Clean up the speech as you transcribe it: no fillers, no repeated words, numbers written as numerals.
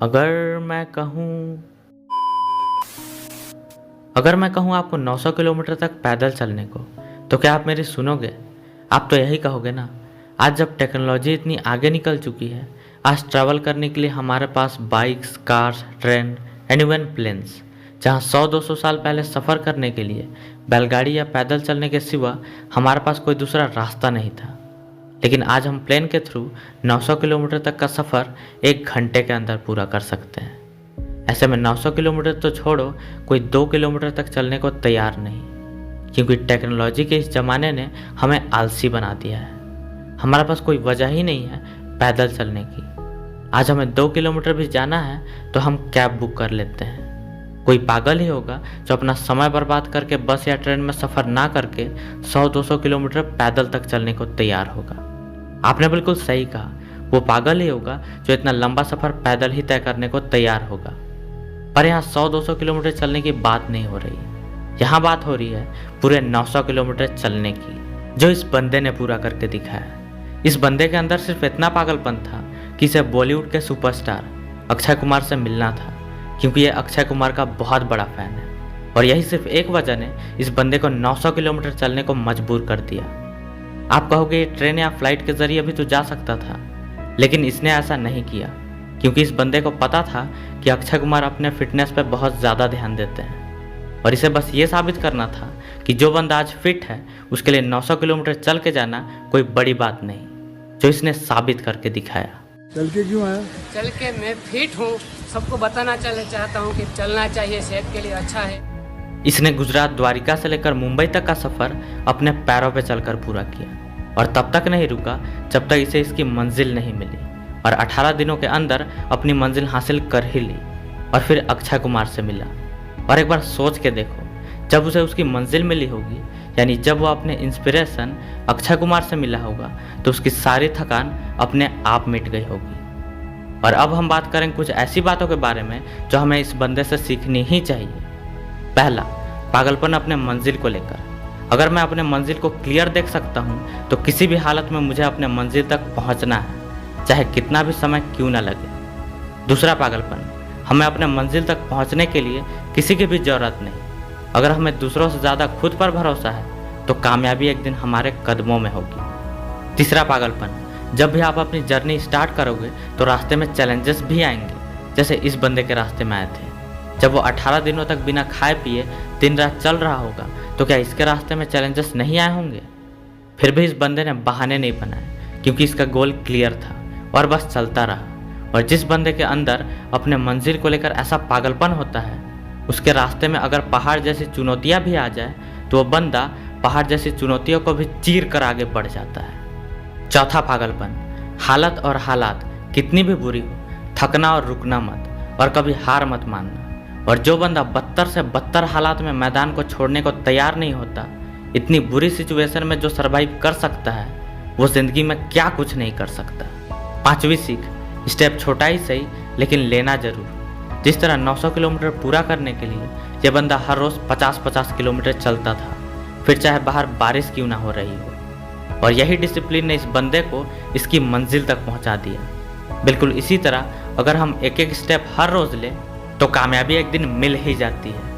अगर मैं कहूँ अगर मैं कहूँ आपको 900 किलोमीटर तक पैदल चलने को, तो क्या आप मेरी सुनोगे? आप तो यही कहोगे ना। आज जब टेक्नोलॉजी इतनी आगे निकल चुकी है, आज ट्रैवल करने के लिए हमारे पास bikes, cars, train and even planes. जहाँ 100-200 साल पहले सफ़र करने के लिए बैलगाड़ी या पैदल चलने के सिवा हमारे पास कोई दूसरा रास्ता नहीं था, लेकिन आज हम प्लेन के थ्रू 900 किलोमीटर तक का सफ़र 1 घंटे के अंदर पूरा कर सकते हैं। ऐसे में 900 किलोमीटर तो छोड़ो, कोई 2 किलोमीटर तक चलने को तैयार नहीं, क्योंकि टेक्नोलॉजी के इस ज़माने ने हमें आलसी बना दिया है। हमारे पास कोई वजह ही नहीं है पैदल चलने की। आज हमें 2 किलोमीटर भी जाना है तो हम कैब बुक कर लेते हैं। कोई पागल ही होगा जो अपना समय बर्बाद करके बस या ट्रेन में सफ़र ना करके 100-200 किलोमीटर पैदल तक चलने को तैयार होगा। आपने बिल्कुल सही कहा, वो पागल ही होगा जो इतना लंबा सफ़र पैदल ही तय करने को तैयार होगा। पर यहाँ 100-200 किलोमीटर चलने की बात नहीं हो रही है, यहाँ बात हो रही है पूरे 900 किलोमीटर चलने की, जो इस बंदे ने पूरा करके दिखाया। इस बंदे के अंदर सिर्फ इतना पागलपन था कि इसे बॉलीवुड के सुपरस्टार अक्षय कुमार से मिलना था, क्योंकि ये अक्षय कुमार का बहुत बड़ा फ़ैन है। और यही सिर्फ एक वजह ने इस बंदे को 900 किलोमीटर चलने को मजबूर कर दिया। आप कहोगे ये ट्रेन या फ्लाइट के ज़रिए भी तो जा सकता था, लेकिन इसने ऐसा नहीं किया, क्योंकि इस बंदे को पता था कि अक्षय कुमार अपने फिटनेस पे बहुत ज़्यादा ध्यान देते हैं, और इसे बस ये साबित करना था कि जो बंदा आज फिट है उसके लिए 900 किलोमीटर चल के जाना कोई बड़ी बात नहीं, जो इसने साबित करके दिखाया। चल के क्यों आया? चल के मैं फिट हूँ, सबको बताना चाहता हूँ कि चलना चाहिए, सेहत के लिए अच्छा है। इसने गुजरात द्वारिका से लेकर मुंबई तक का सफ़र अपने पैरों पे चलकर पूरा किया, और तब तक नहीं रुका जब तक इसे इसकी मंजिल नहीं मिली, और 18 दिनों के अंदर अपनी मंजिल हासिल कर ही ली, और फिर अक्षय कुमार से मिला। और एक बार सोच के देखो, जब उसे उसकी मंजिल मिली होगी, यानी जब वो अपने इंस्पिरेशन अक्षय कुमार से मिला होगा, तो उसकी सारी थकान अपने आप मिट गई होगी। और अब हम बात करें कुछ ऐसी बातों के बारे में जो हमें इस बंदे से सीखनी ही चाहिए। पहला, पागलपन अपने मंजिल को लेकर। अगर मैं अपने मंजिल को क्लियर देख सकता हूँ तो किसी भी हालत में मुझे अपने मंजिल तक पहुँचना है, चाहे कितना भी समय क्यों ना लगे। दूसरा पागलपन, हमें अपने मंजिल तक पहुँचने के लिए किसी की भी ज़रूरत नहीं। अगर हमें दूसरों से ज़्यादा खुद पर भरोसा है तो कामयाबी एक दिन हमारे कदमों में होगी। तीसरा पागलपन, जब भी आप अपनी जर्नी स्टार्ट करोगे तो रास्ते में चैलेंजेस भी आएंगे, जैसे इस बंदे के रास्ते में आए थे। जब वो 18 दिनों तक बिना खाए पिए दिन रात चल रहा होगा, तो क्या इसके रास्ते में चैलेंजेस नहीं आए होंगे? फिर भी इस बंदे ने बहाने नहीं बनाए, क्योंकि इसका गोल क्लियर था और बस चलता रहा। और जिस बंदे के अंदर अपने मंजिल को लेकर ऐसा पागलपन होता है, उसके रास्ते में अगर पहाड़ जैसी चुनौतियाँ भी आ जाए तो वो बंदा पहाड़ जैसी चुनौतियों को भी चीर कर आगे बढ़ जाता है। चौथा पागलपन, हालत और हालात कितनी भी बुरी हो, थकना और रुकना मत, और कभी हार मत मानना। और जो बंदा बदतर से बदतर हालात में मैदान को छोड़ने को तैयार नहीं होता, इतनी बुरी सिचुएशन में जो सर्वाइव कर सकता है, वो ज़िंदगी में क्या कुछ नहीं कर सकता। पांचवी सीख, स्टेप छोटा ही सही लेकिन लेना जरूर। जिस तरह 900 किलोमीटर पूरा करने के लिए यह बंदा हर रोज़ 50-50 किलोमीटर चलता था, फिर चाहे बाहर बारिश क्यों ना हो रही हो, और यही डिसिप्लिन ने इस बंदे को इसकी मंजिल तक पहुंचा दिया। बिल्कुल इसी तरह अगर हम एक एक स्टेप हर रोज़ लें तो कामयाबी एक दिन मिल ही जाती है।